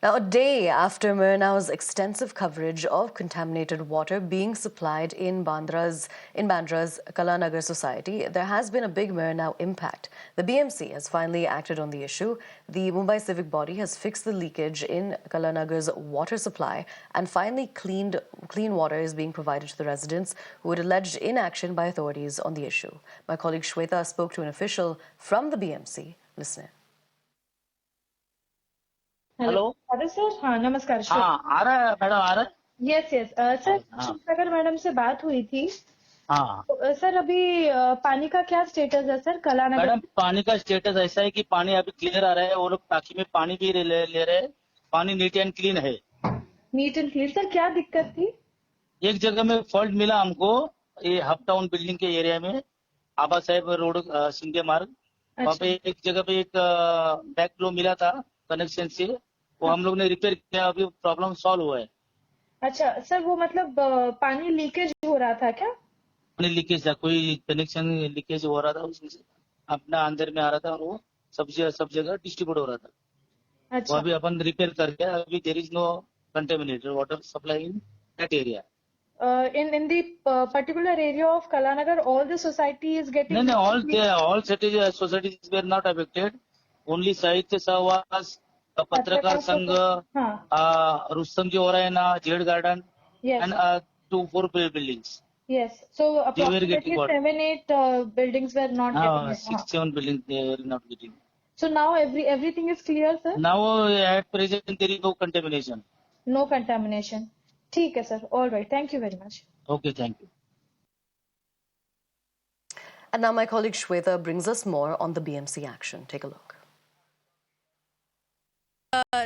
Now, a day after Myrna's extensive coverage of contaminated water being supplied in Bandra's Kalanagar society, there has been a big Myrna impact. The BMC has finally acted on the issue. The Mumbai civic body has fixed the leakage in Kalanagar's water supply, and finally clean water is being provided to the residents who had alleged inaction by authorities on the issue. My colleague Shweta spoke to an official from the BMC. Listen in. Hello sir हाँ नमस्कार हाँ आ रहा है madam आ रहा है yes yes sir हाँ Shivsagar madam से बात हुई थी हाँ तो, सर अभी पानी का क्या स्टेटस है सर कलानगर मैडम पानी का स्टेटस ऐसा है कि पानी अभी क्लियर आ रहा है वो लोग टाकी में पानी भी ले रहे हैं। पानी नीट एंड क्लीन है। Neat and clean. सर क्या दिक्कत थी? एक जगह में फॉल्ट मिला हमको, ये हब टाउन बिल्डिंग के एरिया में, आबा साहेब रोड सिंधिया मार्ग, वहाँ पे एक जगह पे एक बैक फ्लो मिला था कनेक्शन से, वो हम लोग ने रिपेयर किया, अभी प्रॉब्लम सॉल्व हुआ है। अच्छा सर वो मतलब पानी लीकेज हो रहा था क्या? पानी लीकेज था, कोई कनेक्शन लीकेज हो रहा था, उसमें से अपना अंदर में आ रहा था और वो सब जगह डिस्ट्रीब्यूट हो रहा था। वो अच्छा अभी अपन रिपेयर करके अभी there is no contaminated water supply in that area. in the particular area of Kalanagar all the society is getting No, all societies were not affected. Only Sahitya Sahwas, पत्रकार संघ, हाँ रुस्तम जो हो रहा है ना, Z garden yes and 2-4 buildings. yes so They were getting approximately what? 7-8 buildings were not getting it. 6-7 buildings they were not getting. So now everything is clear sir? Now at present there is no contamination. No contamination. ठीक है sir. All right. Thank you very much. Okay, thank you. And now my colleague Shweta brings us more on the BMC action. Take a look.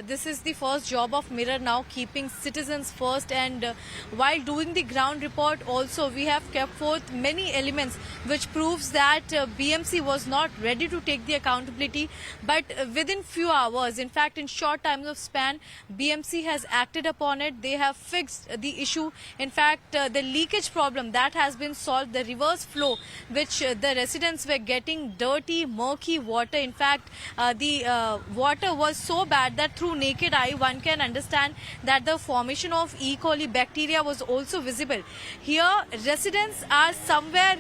This is the first job of Mirror now, keeping citizens first, and while doing the ground report also we have kept forth many elements which proves that BMC was not ready to take the accountability, but within few hours, in fact in short time of span, BMC has acted upon it. They have fixed the issue. In fact the leakage problem that has been solved, the reverse flow which the residents were getting dirty murky water, in fact the water was so bad that through naked eye one can understand that the formation of E. coli bacteria was also visible. Here residents are somewhere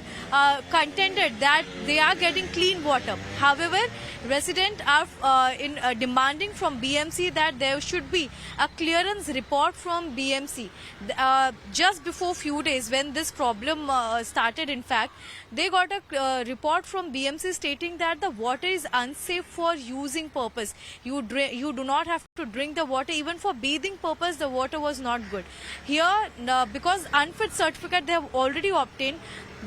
contented that they are getting clean water. However, residents are demanding from BMC that there should be a clearance report from BMC. Just before few days when this problem started, in fact they got a report from BMC stating that the water is unsafe for using purpose. You do not have to drink the water, even for bathing purpose the water was not good. Here because unfit certificate they have already obtained,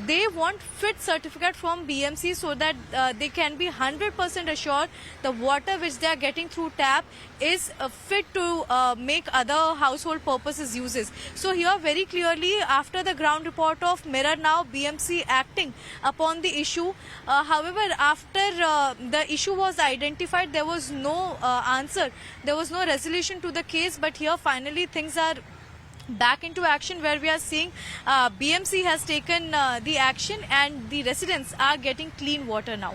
they want fit certificate from BMC so that they can be 100% assured the water which they are getting through tap is fit to make other household purposes uses. So here very clearly after the ground report of Mirror now, BMC acting upon the issue. However, after the issue was identified, there was no answer, there was no resolution to the case, but here finally things are back into action where we are seeing BMC has taken the action and the residents are getting clean water now.